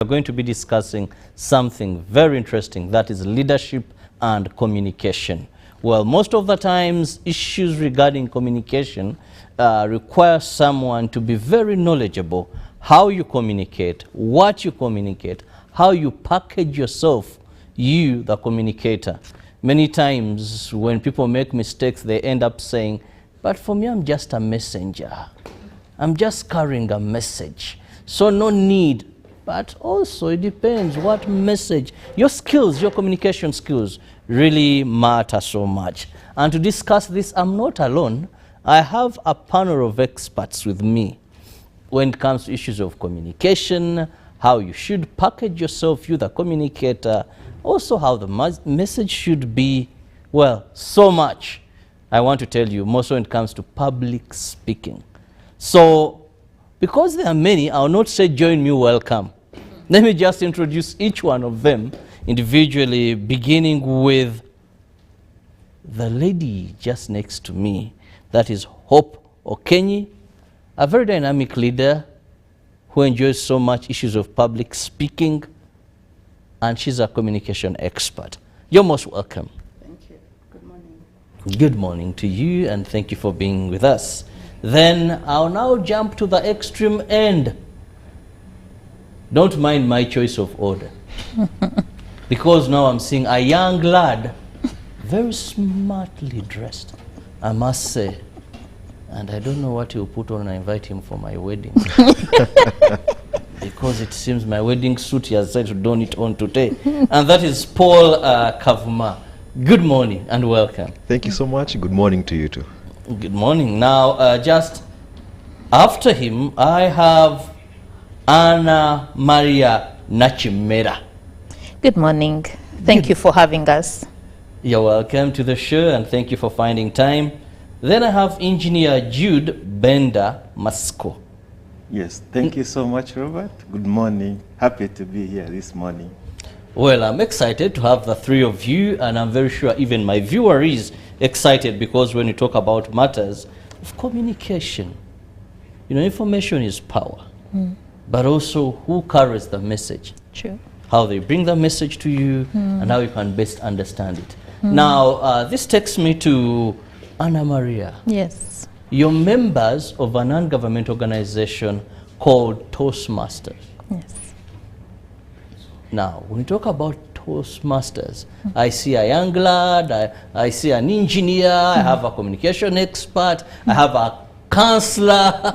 We're going to be discussing something very interesting, that is leadership and communication. Well, most of the times, issues regarding communication require someone to be very knowledgeable, how you communicate, what you communicate, how you package yourself, you, the communicator. Many times when people make mistakes, they end up saying, but for me, I'm just a messenger. I'm just carrying a message. So no need. But also it depends what message. Your skills, your communication skills really matter so much. And to discuss this, I'm not alone. I have a panel of experts with me when it comes to issues of communication, how you should package yourself, you the communicator, also how the message should be. Well, so much I want to tell you, most when it comes to public speaking. So, because there are many, I'll not say join me, welcome. Let me just introduce each one of them individually, beginning with the lady just next to me. That is Hope Okenyi, a very dynamic leader who enjoys so much issues of public speaking, and she's a communication expert. You're most welcome. Thank you. Good morning. Good morning to you, and thank you for being with us. Then I'll now jump to the extreme end. Don't mind my choice of order. Because now I'm seeing a young lad, very smartly dressed, I must say. And I don't know what he'll put on when I invite him for my wedding. Because it seems my wedding suit he has said to don it on today. And that is Paul Kavuma. Good morning and welcome. Thank you so much. Good morning to you too. Good morning. Now, just after him, I have Anna Maria Nachimera. Good morning. Thank you for having us. You're welcome to the show, and thank you for finding time. Then I have Engineer Jude Benda Masco. Yes, thank you so much, Robert. Good morning. Happy to be here this morning. Well, I'm excited to have the three of you, and I'm very sure even my viewer is excited, because when you talk about matters of communication, you know, information is power. But also who carries the message. True. How they bring the message to you and how you can best understand it. Now, this takes me to Anna Maria. Yes. You're members of a non-government organization called Toastmasters. Yes. Now, when we talk about Toastmasters, I see a young lad, I see an engineer, I have a communication expert, I have a counselor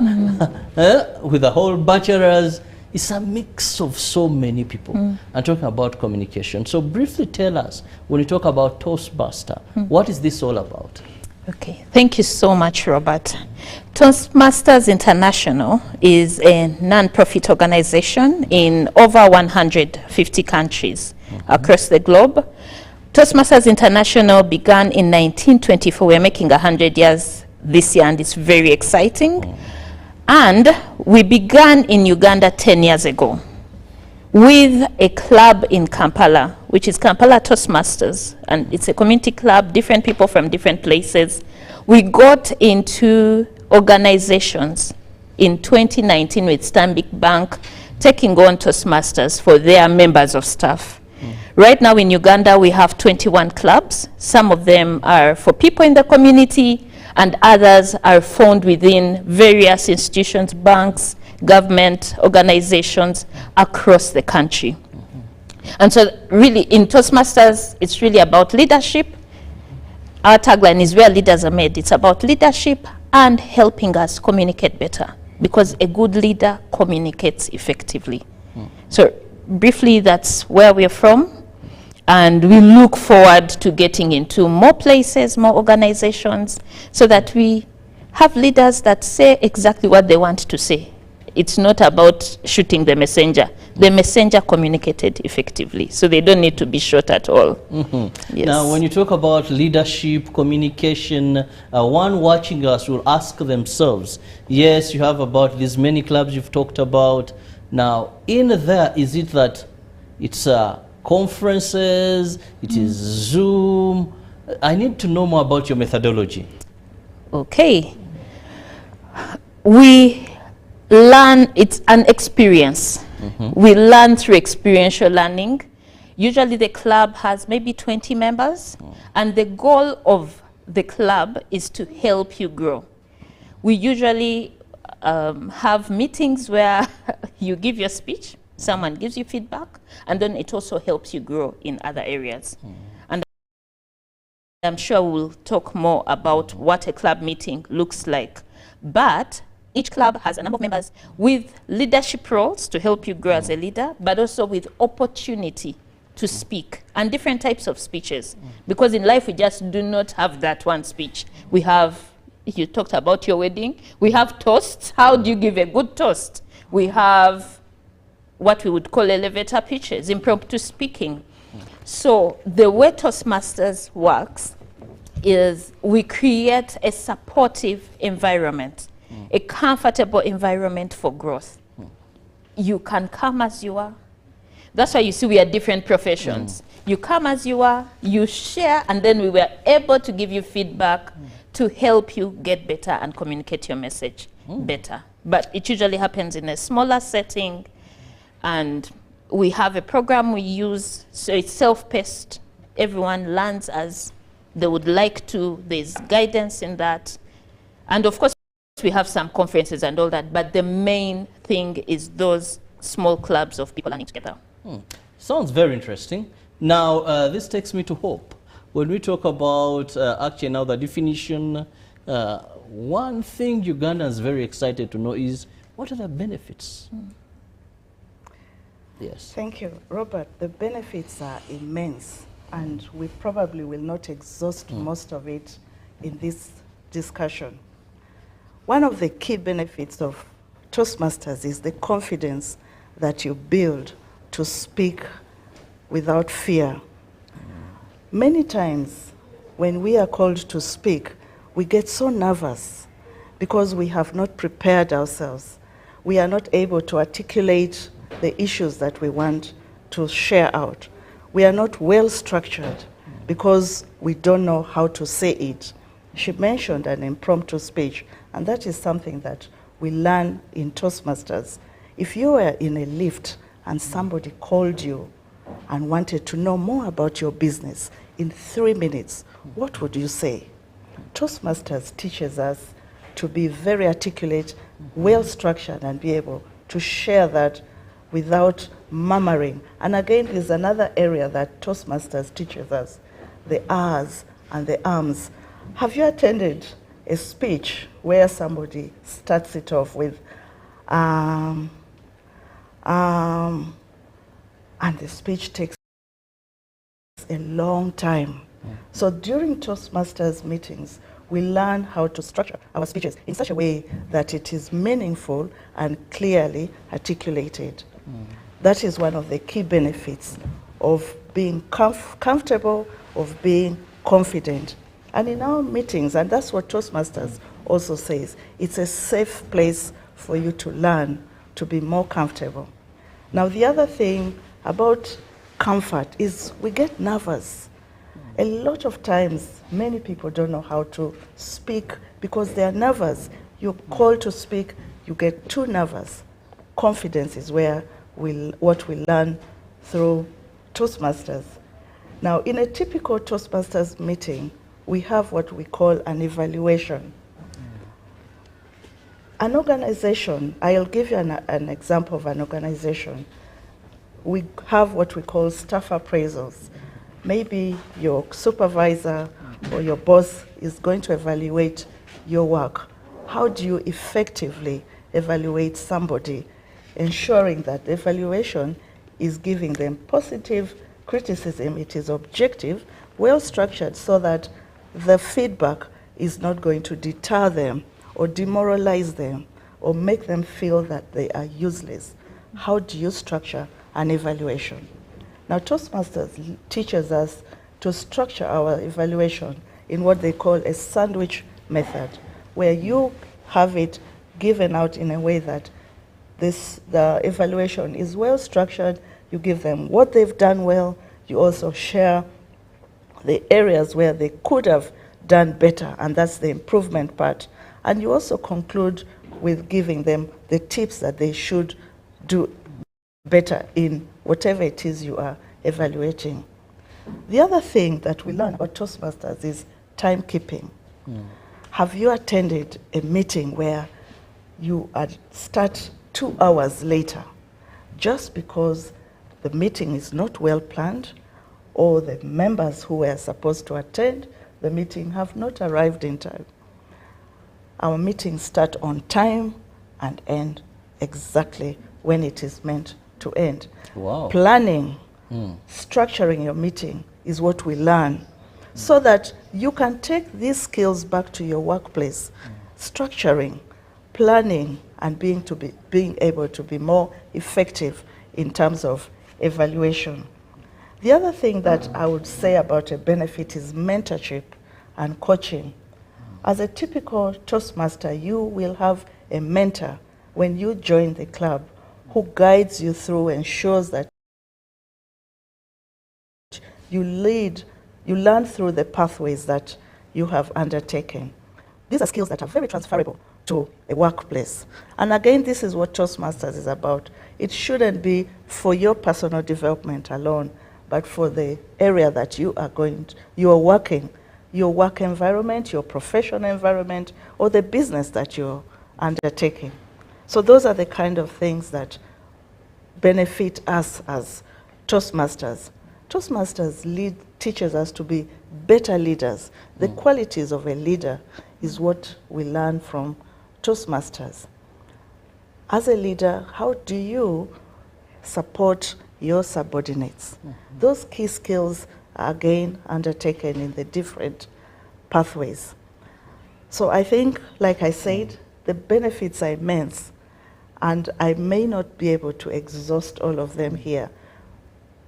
with a whole bachelor's. It's a mix of so many people. And talking about communication. So briefly tell us, when you talk about Toastmaster, what is this all about? Okay. Thank you so much, Robert. Toastmasters International is a non-profit organization in over 150 countries across the globe. Toastmasters International began in 1924. We're making 100 years this year, and it's very exciting. And we began in Uganda 10 years ago with a club in Kampala, which is Kampala Toastmasters, and it's a community club, different people from different places. We got into organizations in 2019 with Stanbic Bank, taking on Toastmasters for their members of staff. Right now in Uganda, we have 21 clubs. Some of them are for people in the community, and others are found within various institutions, banks, government organizations across the country. And so really in Toastmasters, it's really about leadership. Our tagline is where leaders are made. It's about leadership and helping us communicate better, because a good leader communicates effectively. So briefly, that's where we're from. And we look forward to getting into more places, more organizations, so that we have leaders that say exactly what they want to say. It's not about shooting the messenger. The messenger communicated effectively, so they don't need to be shot at all. Yes. Now, when you talk about leadership, communication, one watching us will ask themselves, yes, you have about these many clubs you've talked about. Now, in there, is it that it's conferences, it is Zoom? I need to know more about your methodology. Okay. We learn, it's an experience. We learn through experiential learning. Usually the club has maybe 20 members, and the goal of the club is to help you grow. We usually have meetings where you give your speech, someone gives you feedback, and then it also helps you grow in other areas. And I'm sure we'll talk more about what a club meeting looks like. But each club has a number of members with leadership roles to help you grow as a leader, but also with opportunity to speak and different types of speeches. Because in life, we just do not have that one speech. We have, you talked about your wedding, we have toasts. How do you give a good toast? We have what we would call elevator pitches, impromptu speaking. So the way Toastmasters works is we create a supportive environment, a comfortable environment for growth. You can come as you are. That's why you see we are different professions. You come as you are, you share, and then we were able to give you feedback to help you get better and communicate your message better. But it usually happens in a smaller setting, and we have a program we use, so it's self-paced. Everyone learns as they would like to. There's guidance in that. And of course, we have some conferences and all that, but the main thing is those small clubs of people learning together. Sounds very interesting. Now, this takes me to hope. When we talk about actually now the definition, one thing Uganda is very excited to know is what are the benefits? Yes. Thank you, Robert. The benefits are immense, and we probably will not exhaust most of it in this discussion. One of the key benefits of Toastmasters is the confidence that you build to speak without fear. Many times when we are called to speak, we get so nervous because we have not prepared ourselves. We are not able to articulate the issues that we want to share out. We are not well structured because we don't know how to say it. She mentioned an impromptu speech, and that is something that we learn in Toastmasters. If you were in a lift and somebody called you and wanted to know more about your business in 3 minutes, what would you say? Toastmasters teaches us to be very articulate, well structured, and be able to share that without murmuring. And again, there's another area that Toastmasters teaches us, the R's and the M's. Have you attended a speech where somebody starts it off with and the speech takes a long time? So during Toastmasters meetings, we learn how to structure our speeches in such a way that it is meaningful and clearly articulated. That is one of the key benefits of being comfortable, of being confident. And in our meetings, and that's what Toastmasters also says, it's a safe place for you to learn to be more comfortable. Now, the other thing about comfort is we get nervous. A lot of times, many people don't know how to speak because they are nervous. You're called to speak, you get too nervous. Confidence is where what we learn through Toastmasters. Now, in a typical Toastmasters meeting, we have what we call an evaluation. An organization, I'll give you an example of an organization. We have what we call staff appraisals. Maybe your supervisor or your boss is going to evaluate your work. How do you effectively evaluate somebody, ensuring that the evaluation is giving them positive criticism, it is objective, well structured, so that the feedback is not going to deter them or demoralize them or make them feel that they are useless? How do you structure an evaluation? Now, Toastmasters teaches us to structure our evaluation in what they call a sandwich method, where you have it given out in a way that the evaluation is well structured. You give them what they've done well. You also share the areas where they could have done better, and that's the improvement part. And you also conclude with giving them the tips that they should do better in whatever it is you are evaluating. The other thing that we learn about Toastmasters is timekeeping. Have you attended a meeting where you start 2 hours later just because the meeting is not well planned, or the members who were supposed to attend the meeting have not arrived in time? Our meetings start on time and end exactly when it is meant to end. Wow. Planning, structuring your meeting is what we learn, so that you can take these skills back to your workplace. Structuring, planning, and being able to be more effective in terms of evaluation. The other thing that I would say about a benefit is mentorship and coaching. As a typical Toastmaster, you will have a mentor when you join the club who guides you through, ensures that you learn through the pathways that you have undertaken. These are skills that are very transferable to a workplace. And again, this is what Toastmasters is about. It shouldn't be for your personal development alone, but for the area that you are working, your work environment, your professional environment, or the business that you're undertaking. So those are the kind of things that benefit us as Toastmasters. Toastmasters teaches us to be better leaders. The qualities of a leader is what we learn from Toastmasters. As a leader, how do you support your subordinates? Those key skills are again undertaken in the different pathways. So I think, like I said, the benefits are immense, and I may not be able to exhaust all of them here.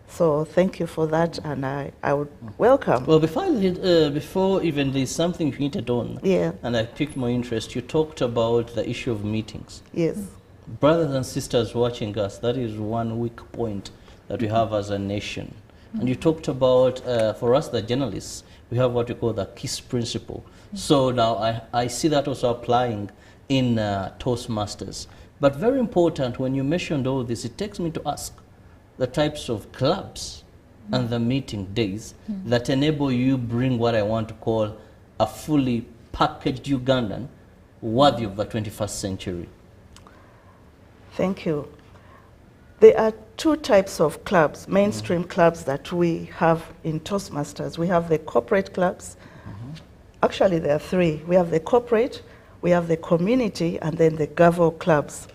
So thank you for that, and I would welcome. Well, before even there's something you hinted on, and I piqued my interest, you talked about the issue of meetings. Yes. Brothers and sisters watching us, that is one weak point that we have as a nation. And you talked about, for us the journalists, we have what we call the KISS principle. So now I see that also applying in Toastmasters. But very important, when you mentioned all this, it takes me to ask the types of clubs and the meeting days that enable you bring what I want to call a fully packaged Ugandan worthy of the 21st century. Thank you. There are two types of clubs, mainstream clubs that we have in Toastmasters. We have the corporate clubs. Actually, there are three. We have the corporate, we have the community, and then the Gavo clubs.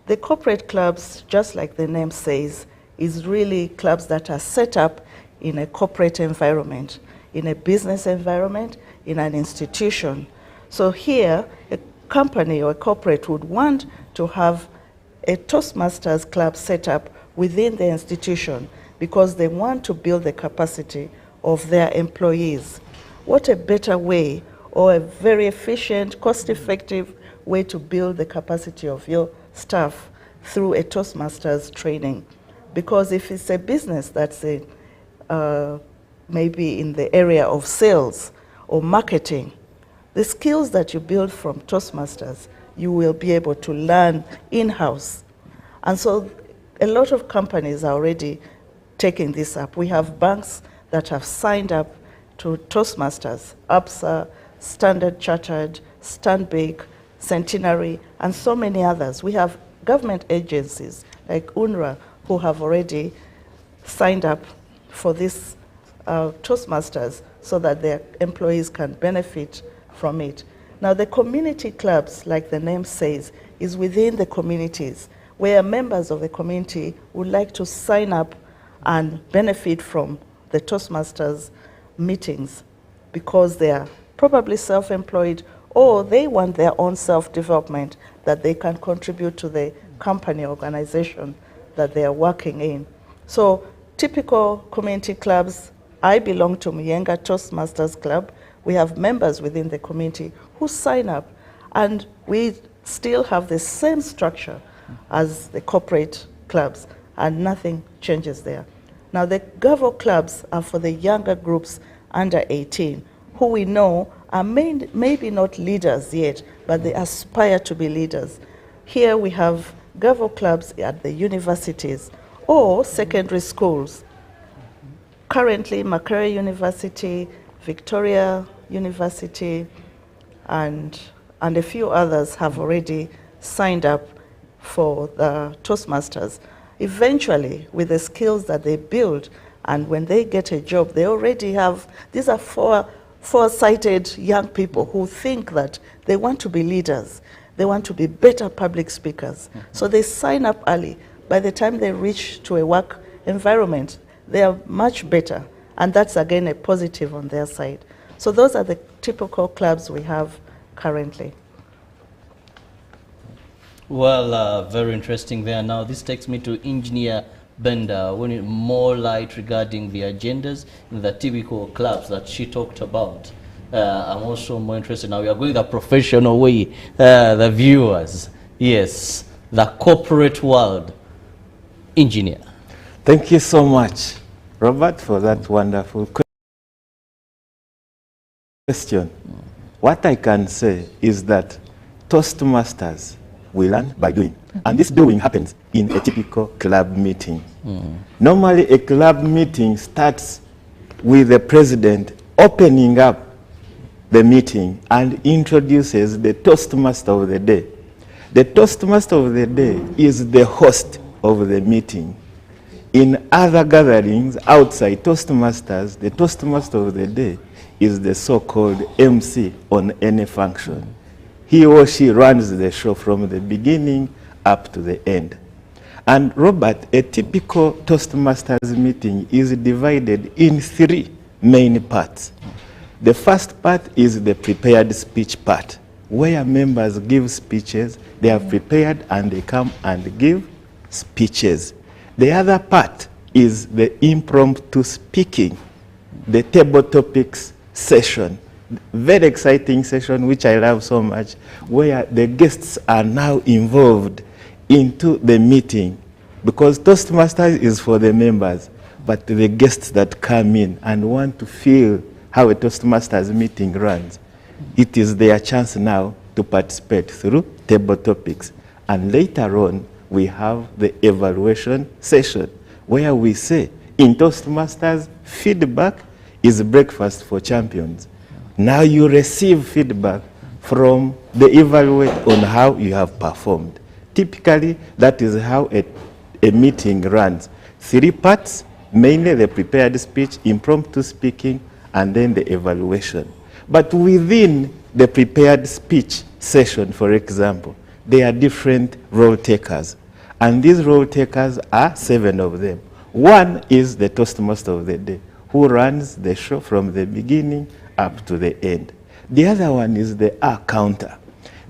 The corporate clubs, just like the name says, is really clubs that are set up in a corporate environment, in a business environment, in an institution. So here, a company or a corporate would want to have a Toastmasters club set up within the institution because they want to build the capacity of their employees. What a better way, or a very efficient, cost-effective way to build the capacity of your staff through a Toastmasters training. Because if it's a business that's maybe in the area of sales or marketing, the skills that you build from Toastmasters, you will be able to learn in-house. And so a lot of companies are already taking this up. We have banks that have signed up to Toastmasters, ABSA, Standard Chartered, Stanbic, Centenary, and so many others. We have government agencies like UNRWA who have already signed up for this Toastmasters so that their employees can benefit from it. Now, the community clubs, like the name says, is within the communities where members of the community would like to sign up and benefit from the Toastmasters meetings because they are probably self-employed or they want their own self-development that they can contribute to the company organization that they are working in. So typical community clubs, I belong to Muyenga Toastmasters Club. We have members within the community who sign up, and we still have the same structure as the corporate clubs, and nothing changes there. Now the Gavo clubs are for the younger groups under 18, who we know are maybe not leaders yet, but they aspire to be leaders. Here we have Gavo clubs at the universities or secondary schools. Currently, Makerere University, Victoria University, and a few others have already signed up for the Toastmasters. Eventually, with the skills that they build, and when they get a job, they already have, these are foresighted young people who think that they want to be leaders. They want to be better public speakers. So they sign up early. By the time they reach to a work environment, they are much better. And that's again a positive on their side. So those are the typical clubs we have currently. Well, very interesting there. Now, this takes me to Engineer Benda. We need more light regarding the agendas in the typical clubs that she talked about. I'm also more interested now. We are going the professional way, the viewers. Yes, the corporate world. Engineer. Thank you so much, Robert, for that wonderful question. What I can say is that Toastmasters we learn by doing. And this doing happens in a typical club meeting. Normally, a club meeting starts with the president opening up the meeting and introduces the Toastmaster of the day. The Toastmaster of the day is the host of the meeting. In other gatherings outside Toastmasters, the Toastmaster of the day is the so-called MC on any function. He or she runs the show from the beginning up to the end. And Robert, a typical Toastmasters meeting is divided in 3 main parts. The first part is the prepared speech part, where members give speeches. They are prepared and they come and give speeches. The other part is the impromptu speaking, the table topics session. Very exciting session, which I love so much, where the guests are now involved into the meeting, because Toastmasters is for the members, but the guests that come in and want to feel how a Toastmasters meeting runs, it is their chance now to participate through table topics. And later on, we have the evaluation session, where we say, in Toastmasters, feedback is breakfast for champions. Now you receive feedback from the evaluator on how you have performed. Typically, that is how a meeting runs. 3 parts, mainly the prepared speech, impromptu speaking, and then the evaluation. But within the prepared speech session, for example, there are different role takers. And these role takers are 7 of them. One is the Toastmaster of the day, who runs the show from the beginning up to the end. The other one is the counter.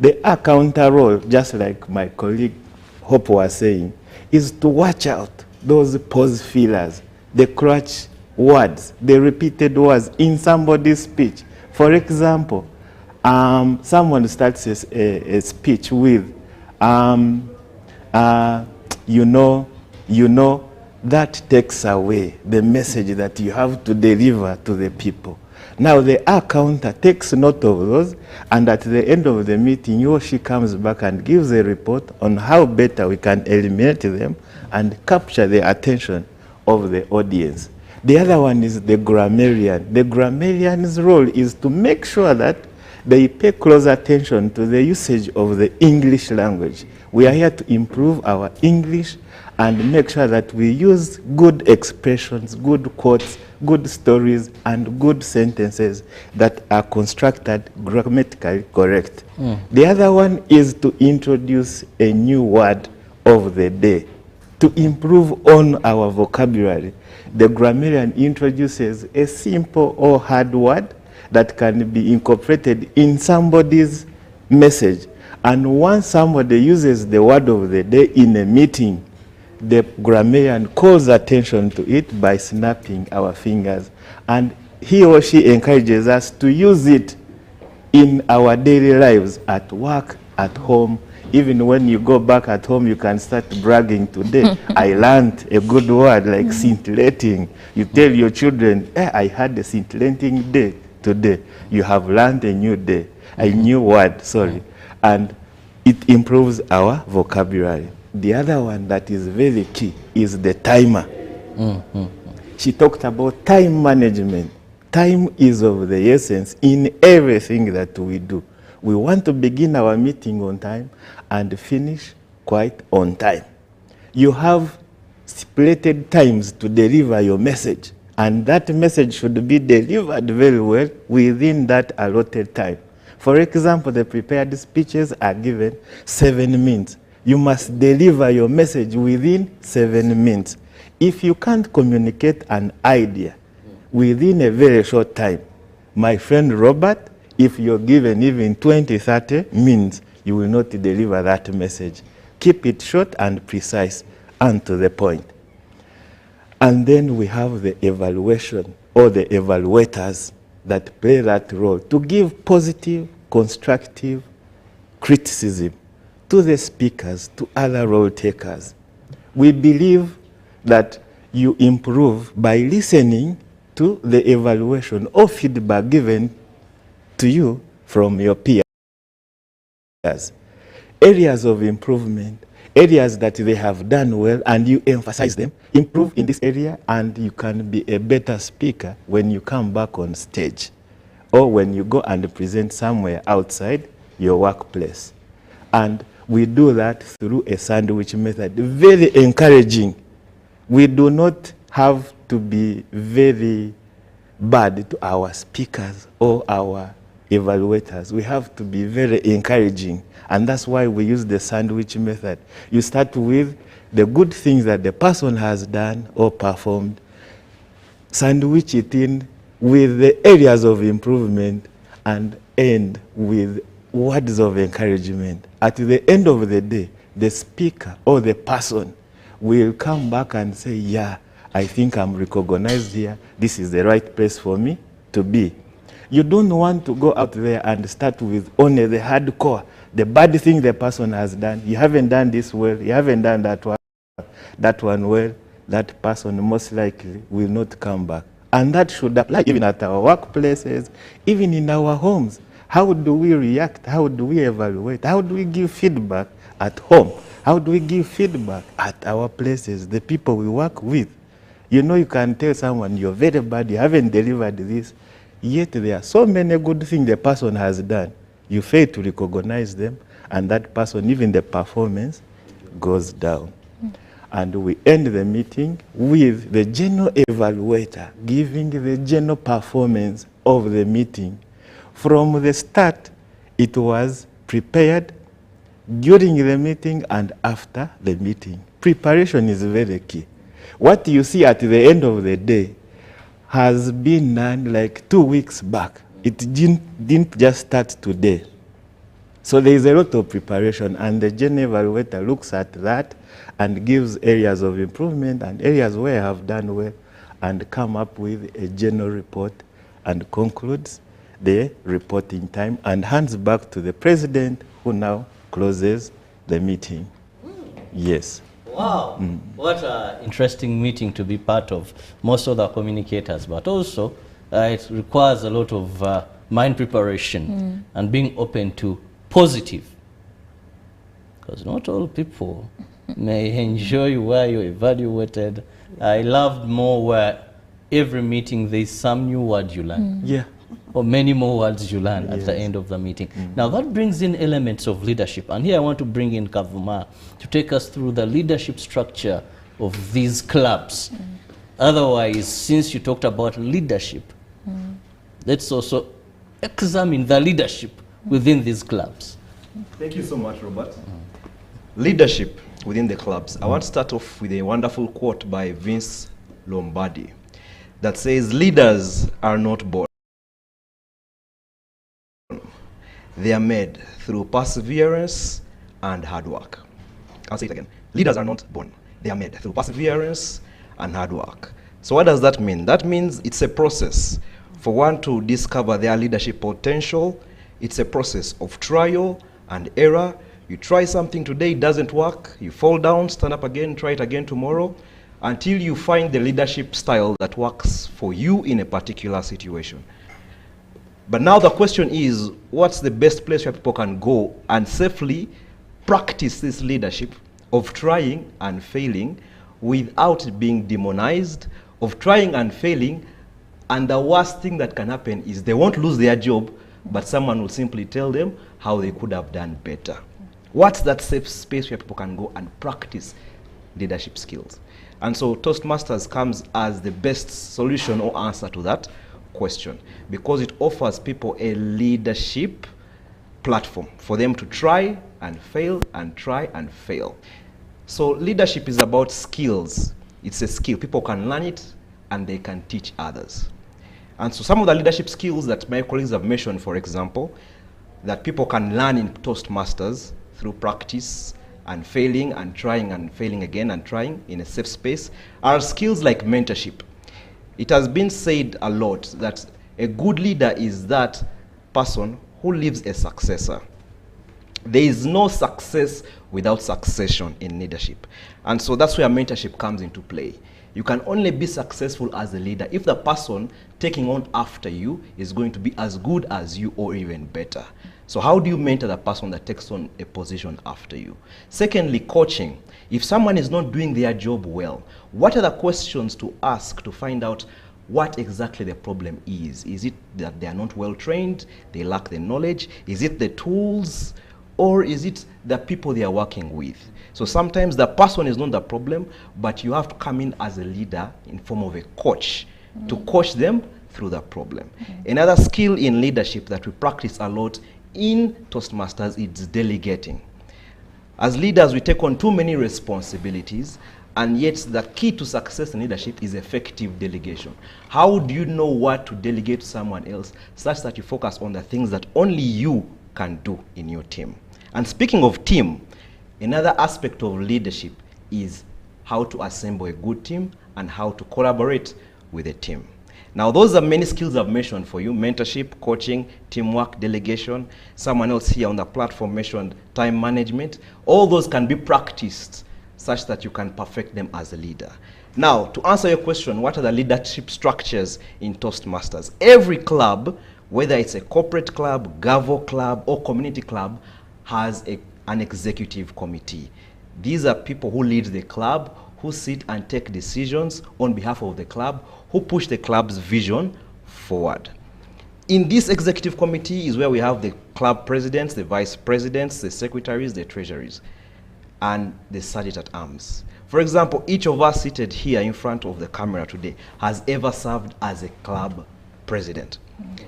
The counter role, just like my colleague Hope was saying, is to watch out those pause fillers, the crutch words, the repeated words in somebody's speech. For example, someone starts a speech with, you know, that takes away the message that you have to deliver to the people. Now the counter takes note of those, and at the end of the meeting, he or she comes back and gives a report on how better we can eliminate them and capture the attention of the audience. The other one is the grammarian. The grammarian's role is to make sure that they pay close attention to the usage of the English language. We are here to improve our English and make sure that we use good expressions, good quotes, good stories, and good sentences that are constructed grammatically correct. The other one is to introduce a new word of the day to improve on our vocabulary. The grammarian introduces a simple or hard word that can be incorporated in somebody's message. And once somebody uses the word of the day in a meeting, the grammarian calls attention to it by snapping our fingers. And he or she encourages us to use it in our daily lives, at work, at home. Even when you go back at home, you can start bragging today. I learned a good word like scintillating. You tell your children, I had a scintillating day today. You have learned a new day, a new word, sorry. And it improves our vocabulary. the other one that is very key is the timer. She talked about time management. Time is of the essence in everything that we do. We want to begin our meeting on time and finish quite on time. You have stipulated times to deliver your message, and that message should be delivered very well within that allotted time. For example, the prepared speeches are given 7 minutes. You must deliver your message within 7 minutes. If you can't communicate an idea within a very short time, my friend Robert, if you're given even 20, 30 minutes, you will not deliver that message. Keep it short and precise and to the point. And then we have the evaluation or the evaluators that play that role to give positive, constructive criticism to the speakers, to other role takers. We believe that you improve by listening to the evaluation or feedback given to you from your peers. Areas of improvement, areas that they have done well, and you emphasize them, improve in this area, and you can be a better speaker when you come back on stage or when you go and present somewhere outside your workplace. And we do that through a sandwich method, very encouraging. We do not have to be very bad to our speakers or our evaluators. We have to be very encouraging, and that's why we use the sandwich method. You start with the good things that the person has done or performed, sandwich it in with the areas of improvement, and end with words of encouragement. At the end of the day, the speaker or the person will come back and say, yeah, I think I'm recognized here. This is the right place for me to be. You don't want to go out there and start with only the hardcore, the bad thing the person has done. You haven't done this well, you haven't done that one well. That person most likely will not come back. And that should apply even at our workplaces, even in our homes. How do we react? How do we evaluate? How do we give feedback at home? How do we give feedback at our places, the people we work with? You know, you can tell someone you're very bad, you haven't delivered this, yet there are so many good things the person has done. You fail to recognize them, and that person, even the performance, goes down. And we end the meeting with the general evaluator giving the general performance of the meeting. From the start, it was prepared, during the meeting and after the meeting. Preparation is very key. What you see at the end of the day has been done like 2 weeks back. It didn't just start today. So there is a lot of preparation, and the general evaluator looks at that and gives areas of improvement and areas where I have done well, and come up with a general report and concludes the reporting time and hands back to the president, who now closes the meeting. Yes. Wow, what an interesting meeting to be part of. Most of the communicators, but also it requires a lot of mind preparation and being open to positive. Because not all people may enjoy where you're evaluated. I loved more where every meeting there's some new word you learn. Yeah. Or many more words you learn at the end of the meeting. Now that brings in elements of leadership. And here I want to bring in Kavuma to take us through the leadership structure of these clubs. Otherwise, since you talked about leadership, let's also examine the leadership within these clubs. Thank you so much, Robert. Leadership within the clubs. I want to start off with a wonderful quote by Vince Lombardi that says, leaders are not born. They are made through perseverance and hard work. I'll say it again. Leaders are not born. They are made through perseverance and hard work. So what does that mean? That means it's a process for one to discover their leadership potential. It's a process of trial and error. You try something today, it doesn't work. You fall down, stand up again, try it again tomorrow, until you find the leadership style that works for you in a particular situation. But now the question is, what's the best place where people can go and safely practice this leadership of trying and failing without being demonized, of trying and failing, and the worst thing that can happen is they won't lose their job, but someone will simply tell them how they could have done better. What's that safe space where people can go and practice leadership skills? And so Toastmasters comes as the best solution or answer to that question, because it offers people a leadership platform for them to try and fail and try and fail. So leadership is about skills. It's a skill. People can learn it and they can teach others. And so some of the leadership skills that my colleagues have mentioned, for example, that people can learn in Toastmasters through practice and failing and trying and failing again and trying in a safe space, are skills like mentorship. It has been said a lot that a good leader is that person who leaves a successor. There is no success without succession in leadership. And so that's where mentorship comes into play. You can only be successful as a leader if the person taking on after you is going to be as good as you or even better. So how do you mentor the person that takes on a position after you? Secondly, coaching. If someone is not doing their job well, what are the questions to ask to find out what exactly the problem is? Is it that they are not well trained, they lack the knowledge? Is it the tools? Or is it the people they are working with? So sometimes the person is not the problem, but you have to come in as a leader in form of a coach to coach them through the problem. Another skill in leadership that we practice a lot in Toastmasters is delegating. As leaders, we take on too many responsibilities, and yet the key to success in leadership is effective delegation. How do you know what to delegate to someone else such that you focus on the things that only you can do in your team? And speaking of team, another aspect of leadership is how to assemble a good team and how to collaborate with a team. Now, those are many skills I've mentioned for you: mentorship, coaching, teamwork, delegation. Someone else here on the platform mentioned time management. All those can be practiced such that you can perfect them as a leader. Now, to answer your question, what are the leadership structures in Toastmasters? Every club, whether it's a corporate club, Gavo club, or community club, has an executive committee. These are people who lead the club, who sit and take decisions on behalf of the club, who push the club's vision forward. In this executive committee is where we have the club presidents, the vice presidents, the secretaries, the treasuries, and the sergeant-at-arms. For example, each of us seated here in front of the camera today has ever served as a club president.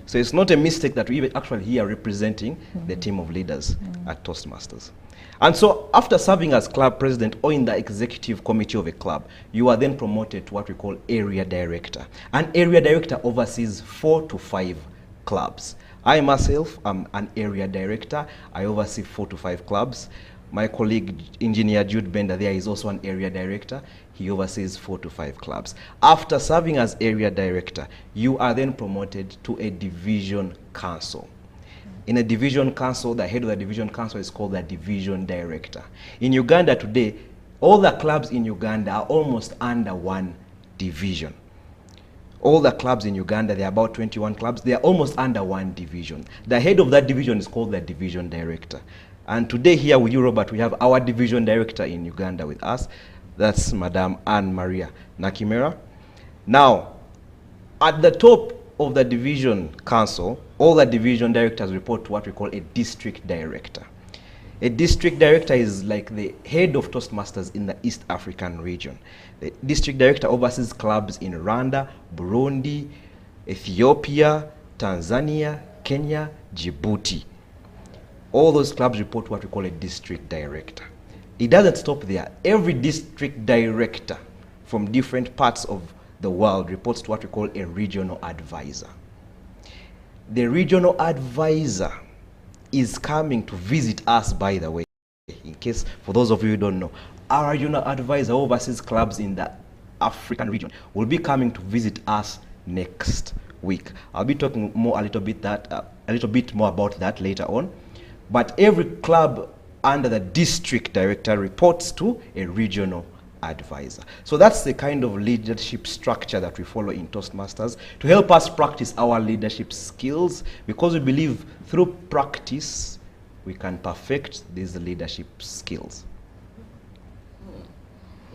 So it's not a mistake that we actually here representing the team of leaders at Toastmasters. And so after serving as club president or in the executive committee of a club, you are then promoted to what we call area director. An area director oversees 4 to 5 clubs. I myself am an area director. I oversee 4 to 5 clubs. My colleague, Engineer Jude Bender, there is also an area director. He oversees 4 to 5 clubs. After serving as area director, you are then promoted to a division council. In a division council, the head of the division council is called the division director. In Uganda today, all the clubs in Uganda are almost under one division. All the clubs in Uganda, there are about 21 clubs, they are almost under one division. The head of that division is called the division director. And today here with you, Robert, we have our division director in Uganda with us. That's Madame Anne Maria Nakimera. Now, at the top of the division council, all the division directors report to what we call a district director. A district director is like the head of Toastmasters in the East African region. The district director oversees clubs in Rwanda, Burundi, Ethiopia, Tanzania, Kenya, Djibouti. All those clubs report to what we call a district director. It doesn't stop there. Every district director from different parts of the world reports to what we call a regional advisor. The regional advisor is coming to visit us, by the way, in case, for those of you who don't know. Our regional advisor oversees clubs in the African region will be coming to visit us next week. I'll be talking a little bit more about that later on. But every club under the district director reports to a regional advisor. So that's the kind of leadership structure that we follow in Toastmasters to help us practice our leadership skills, because we believe through practice we can perfect these leadership skills.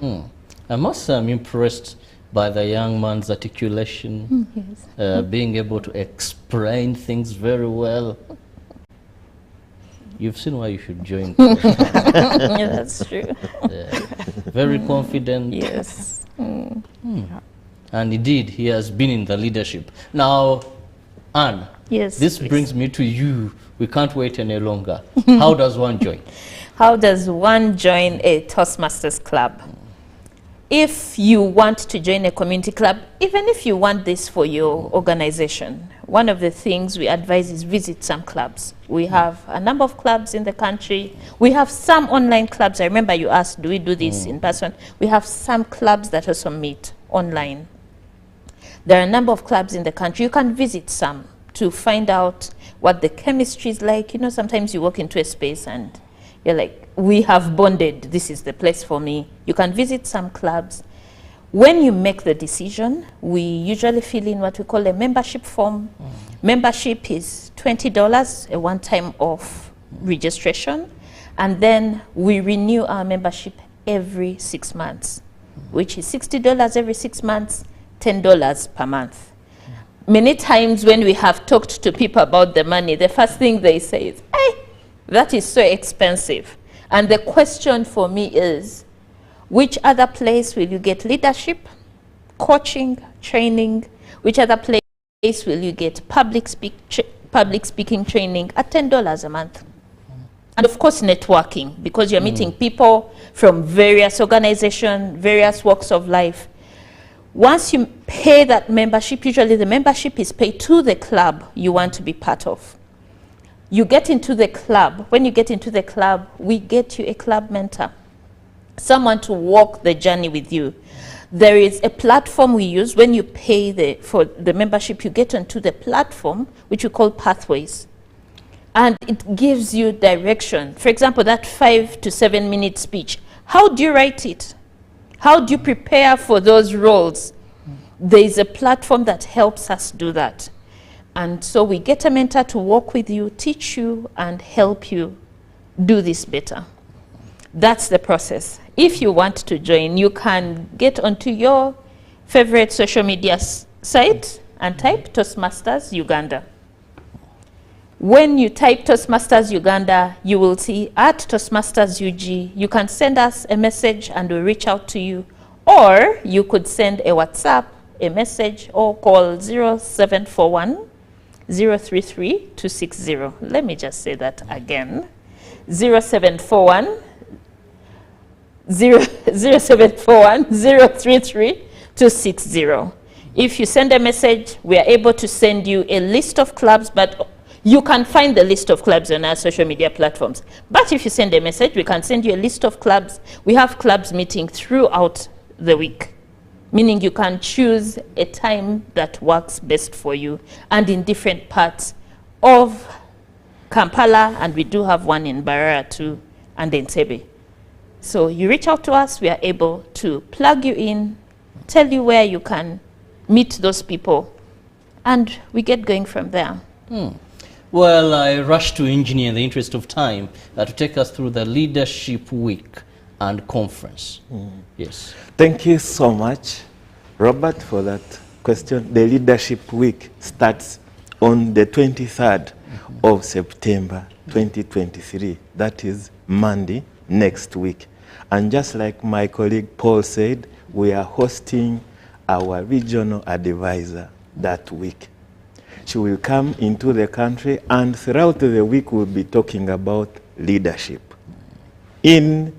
I must say I'm impressed by the young man's articulation, Yes. being able to explain things very well. You've seen why you should join. Yeah, that's true. Very confident. Yes. And indeed, he has been in the leadership. Now, Anne, Yes, this please. brings me to you. We can't wait any longer. How does one join? How does one join a Toastmasters club? If you want to join a community club, even if you want this for your organization, one of the things we advise is visit some clubs. We have a number of clubs in the country. We have some online clubs. I remember you asked, do we do this in person? We have some clubs that also meet online. There are a number of clubs in the country. You can visit some to find out what the chemistry is like. You know, sometimes you walk into a space and you're like, we have bonded. This is the place for me. You can visit some clubs. When you make the decision, we usually fill in what we call a membership form. Membership is $20, a one-time off registration. And then we renew our membership every 6 months, which is $60 every 6 months, $10 per month. Many times when we have talked to people about the money, the first thing they say is, hey, that is so expensive. And the question for me is, which other place will you get leadership, coaching, training? Which other place will you get public speaking training at $10 a month? And of course, networking, because you're meeting people from various organizations, various walks of life. Once you pay that membership, usually the membership is paid to the club you want to be part of. You get into the club. When you get into the club, we get you a club mentor, someone to walk the journey with you. There is a platform we use. When you pay for the membership, you get onto the platform, which we call Pathways. And it gives you direction. For example, that 5 to 7 minute speech. How do you write it? How do you prepare for those roles? There is a platform that helps us do that. And so we get a mentor to walk with you, teach you, and help you do this better. That's the process. If you want to join, you can get onto your favorite social media site and type Toastmasters Uganda. When you type Toastmasters Uganda, you will see at Toastmasters UG. You can send us a message and we'll reach out to you. Or you could send a WhatsApp, a message, or call 0741 033 260. Let me just say that again. 0741 033 260. If you send a message, we are able to send you a list of clubs, but you can find the list of clubs on our social media platforms. But if you send a message, we can send you a list of clubs. We have clubs meeting throughout the week, meaning you can choose a time that works best for you, and in different parts of Kampala, and we do have one in Barara too, and Entebbe. So you reach out to us, we are able to plug you in, tell you where you can meet those people, and we get going from there. Well, I rush to engineer in the interest of time to take us through the Leadership Week and Conference. Yes. Thank you so much, Robert, for that question. The Leadership Week starts on the 23rd of September 2023. That is Monday next week. And just like my colleague Paul said, we are hosting our regional advisor that week. She will come into the country, and throughout the week we'll be talking about leadership. In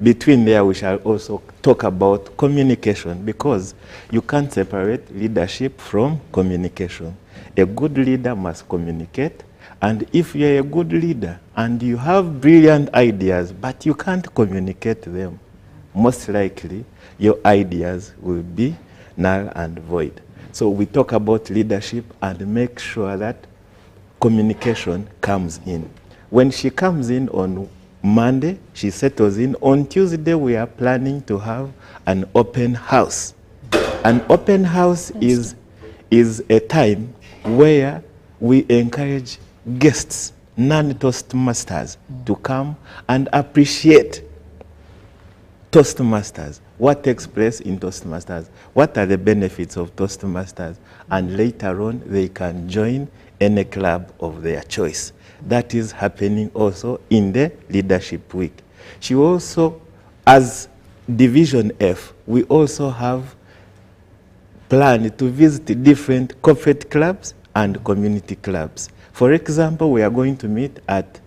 between there, we shall also talk about communication, because you can't separate leadership from communication. A good leader must communicate, and if you're a good leader and you have brilliant ideas but you can't communicate them, most likely your ideas will be null and void. So we talk about leadership and make sure that communication comes in. When she comes in on Monday, she settles in. On Tuesday, we are planning to have an open house. An open house is a time where we encourage guests, non-Toastmasters, to come and appreciate Toastmasters, what takes place in Toastmasters, what are the benefits of Toastmasters, and later on they can join any club of their choice. That is happening also in the Leadership Week. She also, as Division F, we also have planned to visit different corporate clubs and community clubs. For example, we are going to meet at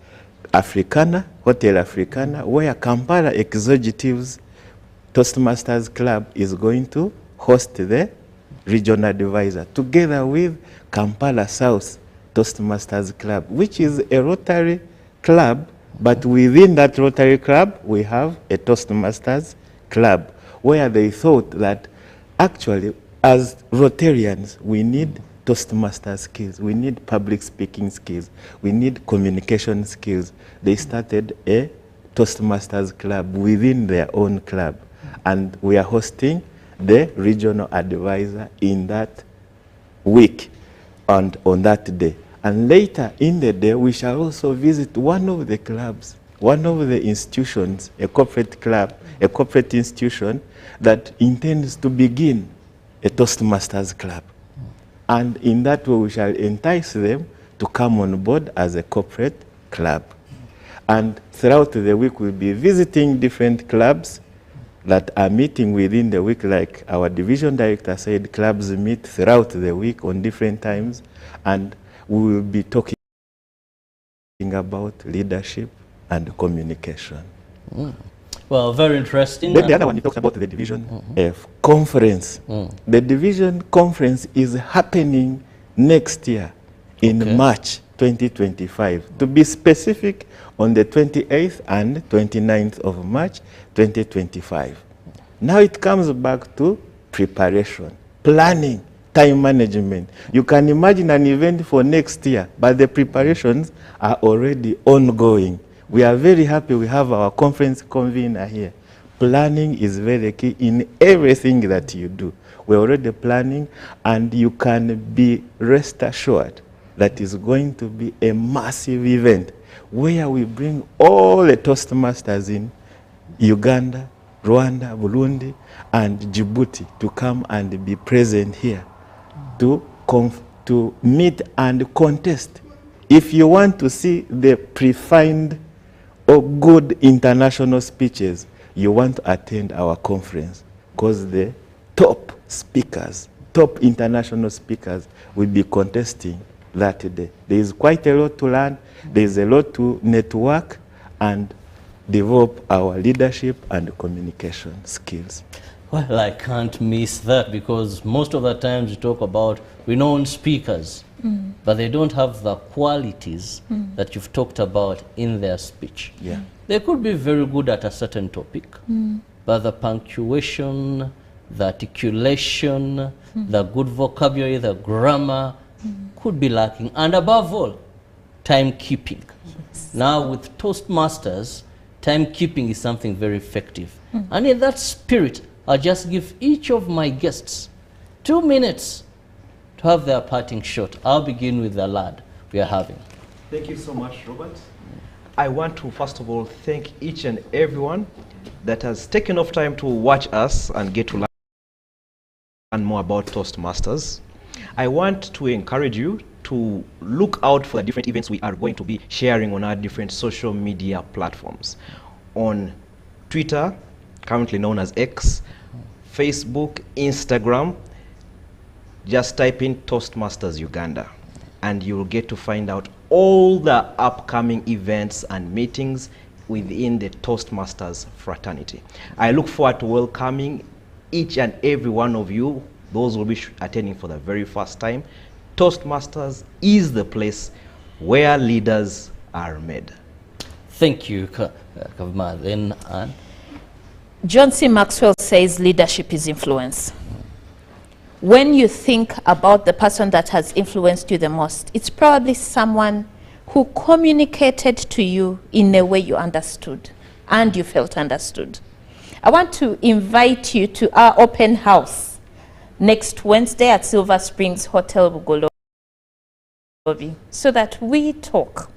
Africana, Hotel Africana, where Kampala Executives Toastmasters Club is going to host the regional advisor, together with Kampala South Toastmasters Club, which is a Rotary club, but within that Rotary club, we have a Toastmasters Club, where they thought that actually, as Rotarians, we need Toastmaster skills, we need public speaking skills, we need communication skills. They started a Toastmasters Club within their own club, and we are hosting the regional advisor in that week and on that day. And later in the day, we shall also visit one of the clubs, one of the institutions, a corporate club, a corporate institution that intends to begin a Toastmasters Club. And in that way, we shall entice them to come on board as a corporate club. And throughout the week, we'll be visiting different clubs that are meeting within the week. Like our division director said, clubs meet throughout the week on different times. And we will be talking about leadership and communication. Well, very interesting. Then the other one, you talked about the Division F conference. The Division conference is happening next year in March 2025. To be specific, on the 28th and 29th of March 2025. Now it comes back to preparation, planning, time management. You can imagine an event for next year, but the preparations are already ongoing. We are very happy we have our conference convener here. Planning is very key in everything that you do. We're already planning, and you can be rest assured that is going to be a massive event where we bring all the Toastmasters in Uganda, Rwanda, Burundi, and Djibouti to come and be present here to meet and contest. If you want to see the prefined or good international speeches, you want to attend our conference, because the top speakers, top international speakers will be contesting that day. There is quite a lot to learn. There is a lot to network and develop our leadership and communication skills. Well, I can't miss that, because most of the times we talk about renowned speakers, but they don't have the qualities that you've talked about in their speech. Yeah. They could be very good at a certain topic, but the punctuation, the articulation, the good vocabulary, the grammar could be lacking. And above all, timekeeping. Yes. Now with Toastmasters, timekeeping is something very effective. And in that spirit, I'll just give each of my guests 2 minutes to have their parting shot. I'll begin with the lad we are having. Thank you so much, Robert. I want to first of all thank each and everyone that has taken off time to watch us and get to learn more about Toastmasters. I want to encourage you to look out for the different events we are going to be sharing on our different social media platforms. On Twitter, currently known as X, Facebook, Instagram, just type in Toastmasters Uganda, and you'll get to find out all the upcoming events and meetings within the Toastmasters fraternity. I look forward to welcoming each and every one of you. Those will be attending for the very first time. Toastmasters is the place where leaders are made. Thank you, Kavma. Then Anne. John C. Maxwell says leadership is influence. When you think about the person that has influenced you the most, it's probably someone who communicated to you in a way you understood and you felt understood. I want to invite you to our open house next Wednesday at Silver Springs Hotel Bugolobi, so that we talk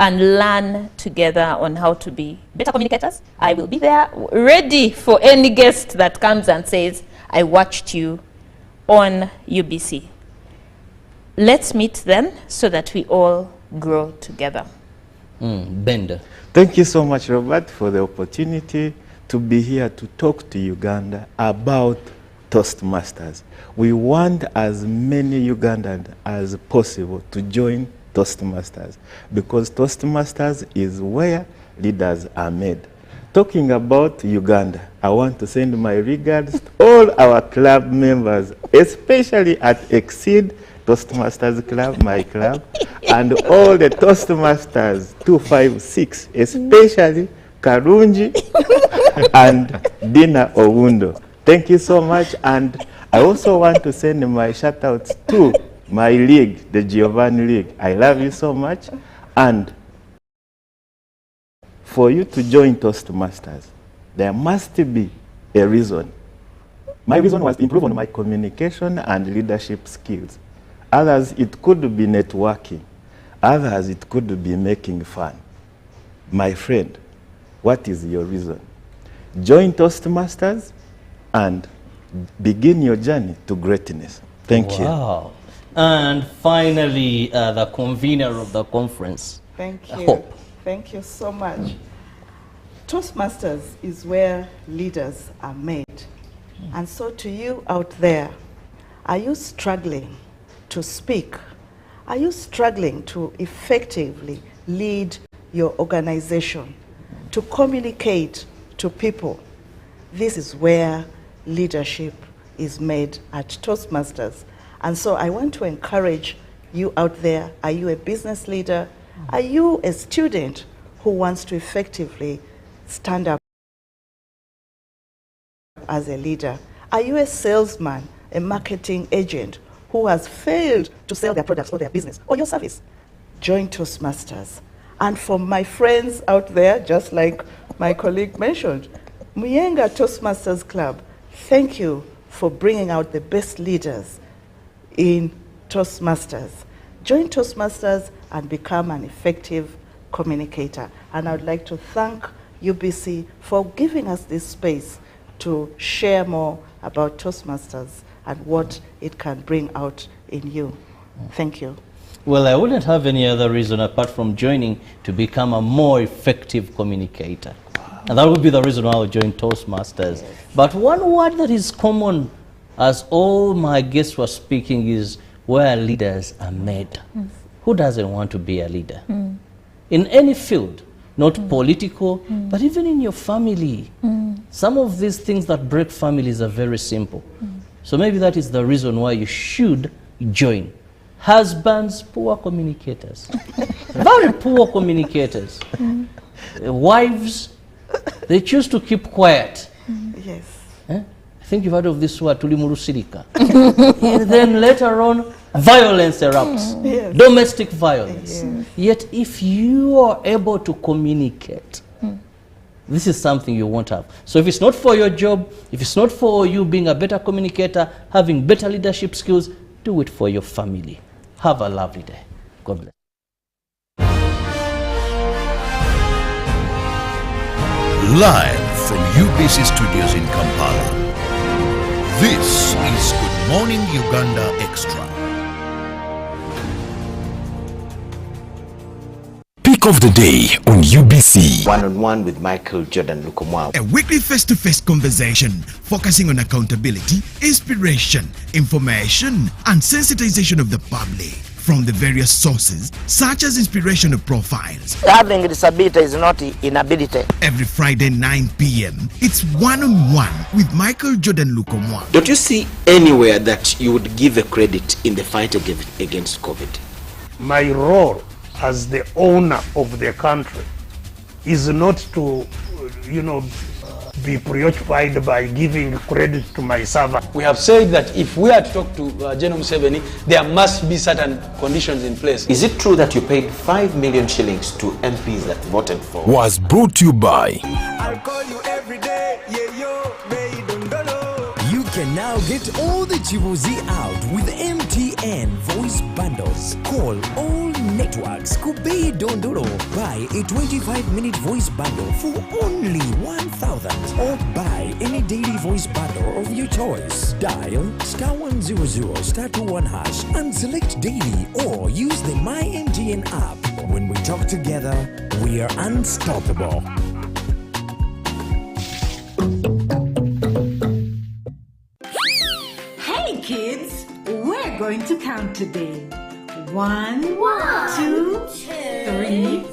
and learn together on how to be better communicators. I will be there ready for any guest that comes and says, I watched you on UBC. Let's meet then so that we all grow together. Bender. Thank you so much, Robert, for the opportunity to be here to talk to Uganda about Toastmasters. We want as many Ugandans as possible to join Toastmasters because Toastmasters is where leaders are made. Talking about Uganda, I want to send my regards to all our club members, especially at Exceed Toastmasters Club, my club, and all the Toastmasters 256, especially Karunji and Dina Owundo. Thank you so much, and I also want to send my shout-outs to my league, the Giovanni League. I love you so much, and for you to join Toastmasters, there must be a reason. My reason was to improve on my communication and leadership skills. Others, it could be networking. Others, it could be making fun. My friend, what is your reason? Join Toastmasters and begin your journey to greatness. Thank you. Wow. And finally, the convener of the conference. Thank you. Hope. Thank you so much. Toastmasters is where leaders are made. And so to you out there, are you struggling to speak? Are you struggling to effectively lead your organization, to communicate to people? This is where leadership is made at Toastmasters. And so I want to encourage you out there. Are you a business leader? Are you a student who wants to effectively stand up as a leader? Are you a salesman, a marketing agent who has failed to sell their products or their business or your service? Join Toastmasters. And for my friends out there, just like my colleague mentioned, Muyenga Toastmasters Club, thank you for bringing out the best leaders in Toastmasters. Join Toastmasters and become an effective communicator. And I would like to thank UBC for giving us this space to share more about Toastmasters and what it can bring out in you. Thank you. Well, I wouldn't have any other reason apart from joining to become a more effective communicator. And that would be the reason why I would join Toastmasters. Yes. But one word that is common as all my guests were speaking is where leaders are made. Who doesn't want to be a leader? In any field, not political, but even in your family. Some of these things that break families are very simple. So maybe that is the reason why you should join. Husbands, poor communicators. Very poor communicators. Wives, they choose to keep quiet. Yes. I think you've heard of this word, tulimurusirika. And then later on, violence erupts. Yes. Domestic violence. Yes. Yet if you are able to communicate, this is something you won't have. So if it's not for your job, if it's not for you being a better communicator, having better leadership skills, do it for your family. Have a lovely day. God bless. Live from UBC Studios in Kampala, this is Good Morning Uganda Extra. Pick of the day on UBC. One-on-one with Michael Jordan Lukomwa. A weekly face-to-face conversation focusing on accountability, inspiration, information, and sensitization of the public from the various sources such as inspirational profiles. Having disability is not inability. Every Friday 9 p.m. it's one-on-one with Michael Jordan Lukomwa. Don't you see anywhere that you would give a credit in the fight against COVID? My role as the owner of the country is not to, be preoccupied by giving credit to my servant. We have said that if we are to talk to General Museveni, there must be certain conditions in place. Is it true that you paid 5 million shillings to MPs that voted for? Was brought to you by I'll call you every day, yeah, yo, You can now get all the Chibuzi out with MTN voice bundles. Call all networks could be Dondoro. Buy a 25-minute voice bundle for only 1,000 or buy any daily voice bundle of your choice. Dial *100*21# and select daily or use the MyMTN app. When we talk together, we are unstoppable. Hey kids, we're going to count today. 1, 2, 3,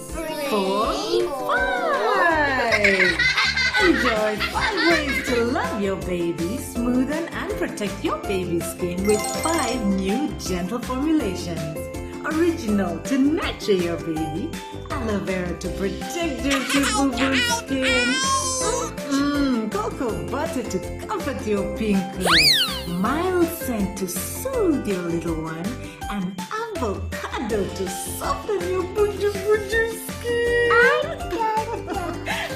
4, 5. Enjoy 5 ways to love your baby, smoothen and protect your baby's skin with 5 new gentle formulations. Original to nurture your baby, aloe vera to protect your boo-boo skin, cocoa butter to comfort your pinkle, mild scent to soothe your little one, and avocado to soften your boo-boo skin.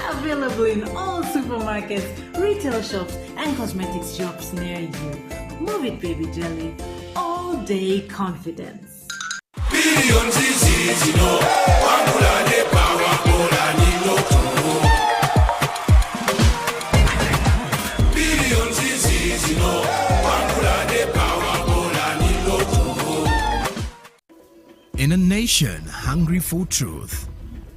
Available in all supermarkets, retail shops, and cosmetics shops near you. Move it, baby jelly. All day confidence. In a nation hungry for truth,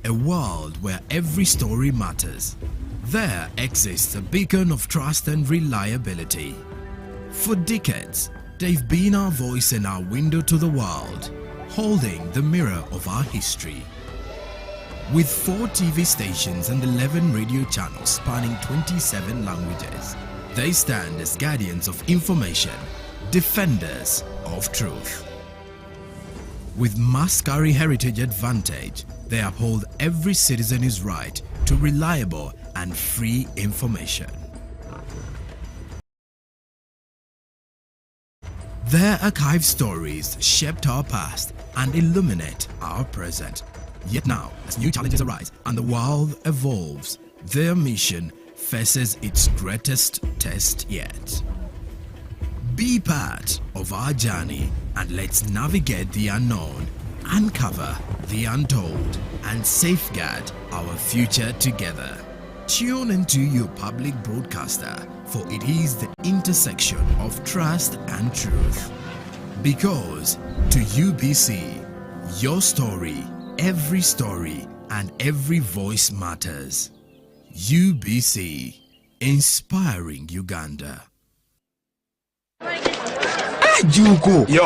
a world where every story matters, there exists a beacon of trust and reliability. For decades, they've been our voice and our window to the world, holding the mirror of our history. With 4 TV stations and 11 radio channels spanning 27 languages, they stand as guardians of information, defenders of truth. With Mascari Heritage Advantage, they uphold every citizen's right to reliable and free information. Their archived stories shaped our past and illuminate our present. Yet now, as new challenges arise and the world evolves, their mission faces its greatest test yet. Be part of our journey and let's navigate the unknown, uncover the untold, and safeguard our future together. Tune into your public broadcaster, for it is the intersection of trust and truth. Because to UBC, your story, and every voice matters. UBC, inspiring Uganda. Juko. Yo.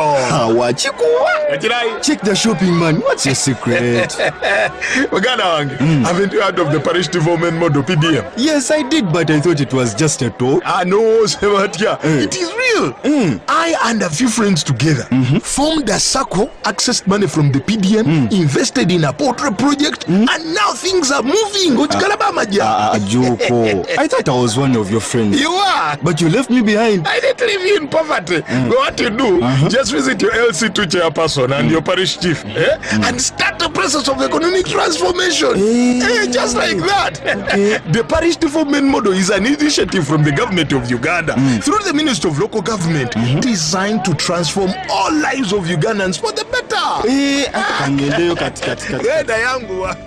Check the shopping, man. What's your secret? Haven't you heard of the parish development model PDM? Yes, I did, but I thought it was just a talk. No, Sebatia. It is real. I and a few friends together formed a circle, accessed money from the PDM, invested in a portrait project, and now things are moving. Juko. I thought I was one of your friends. You are. But you left me behind. I didn't leave you in poverty. What you do, just visit your LC2 chairperson and your parish chief and start the process of economic transformation. Just like that. The parish development model is an initiative from the government of Uganda through the Ministry of Local Government designed to transform all lives of Ugandans for the better.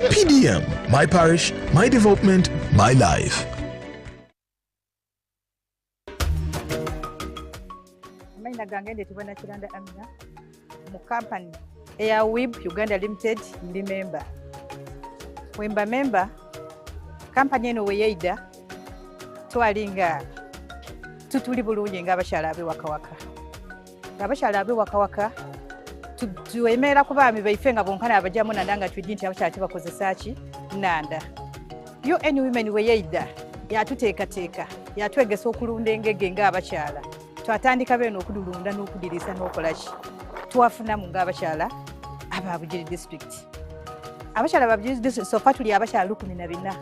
PDM, my parish, my development, my life. Gange tubona kiranda amina mu company eya WIB Uganda Limited ndi member. Wemba member company eno weyeida twalinga tutuli bulungi nga abashala abe wakawaka. Abashala abe wakawaka tuemera kubaami baife nga bonkana abajamu nandanga twidinti abashala tibakozesa ki nanda. UN Women weyeida yatuteekateeka yatwegesa okulunda engege nga abashala. Twatandika beno okudulunda n'okudirisa n'okolaki twafuna mu ng'abakyala ababujiri district. Abakyala babujiri district sofa tuli abakyala 14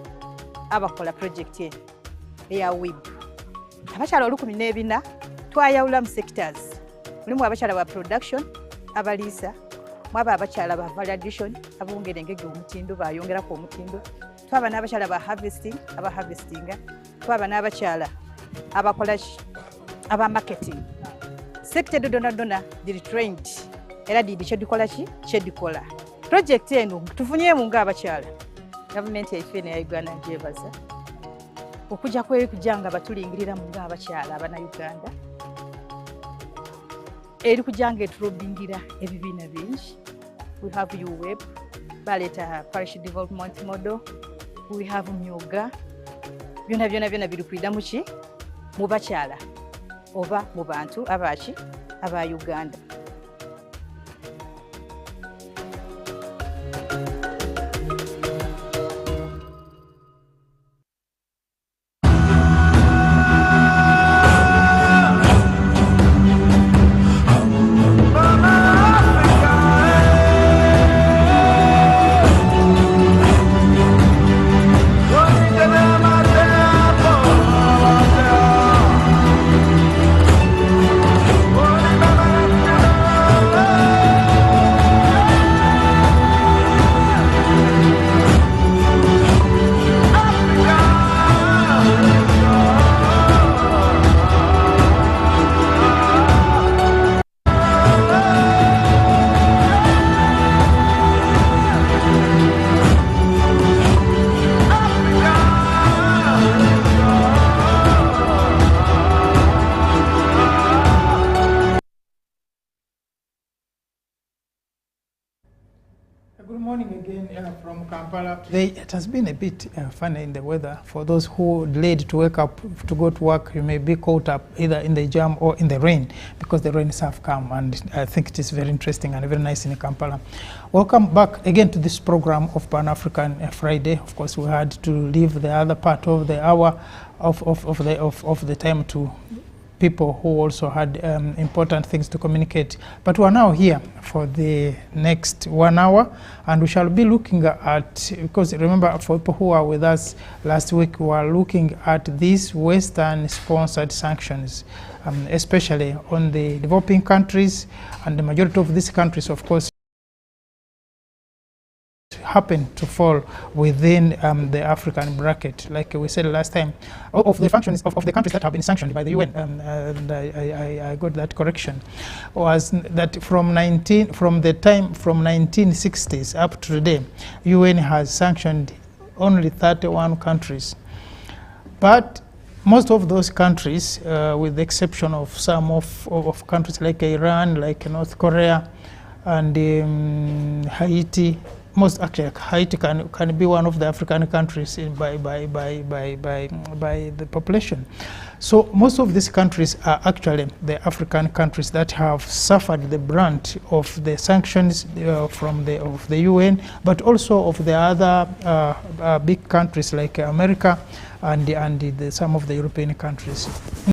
abakola project eya WIB. Abakyala 14 twayawula mu sectors. Mulimu abakyala ba production abaliisa, mwaba abakyala ba validation abongera engege omutindo bayongerako omutindo. Twaba n'abakyala ba harvesting abaharvestinga. Twaba n'abakyala abakolaki aba marketing. Sector dona diri trained era didi chedikola chi chedikola. Project eno tufunyeemu ng'abakyala. Gavumenti yaife ne ya Uganda ngyebaza. Okujja kujja nga batulingirira mu ng'abakyala Abannayuganda. Eri kujja nga etulobingira ebibiina bingi. We have UWEB, baleeta Parish Development Model. We have Myoga. Byonna biri kwida mu ki? Mu bakyala oba mu bantu abaki aba Uganda. Good morning again from Kampala. It has been a bit funny in the weather. For those who delayed to wake up to go to work, you may be caught up either in the jam or in the rain because the rains have come, and I think it is very interesting and very nice in Kampala. Welcome back again to this program of Pan-African Friday. Of course, we had to leave the other part of the hour of the time to people who also had important things to communicate. But we are now here for the next 1 hour, and we shall be looking at, because remember, for people who are with us last week, we were looking at these Western-sponsored sanctions, especially on the developing countries, and the majority of these countries, of course, happen to fall within the African bracket. Like we said last time, of the functions of the countries that have been sanctioned by the UN, and I got that correction, was that from 1960s up to today, UN has sanctioned only 31 countries. But most of those countries, with the exception of some of countries like Iran, like North Korea, and Haiti. Most actually, Haiti can be one of the African countries by the population. So most of these countries are actually the African countries that have suffered the brunt of the sanctions from the UN, but also of the other big countries like America and some of the European countries.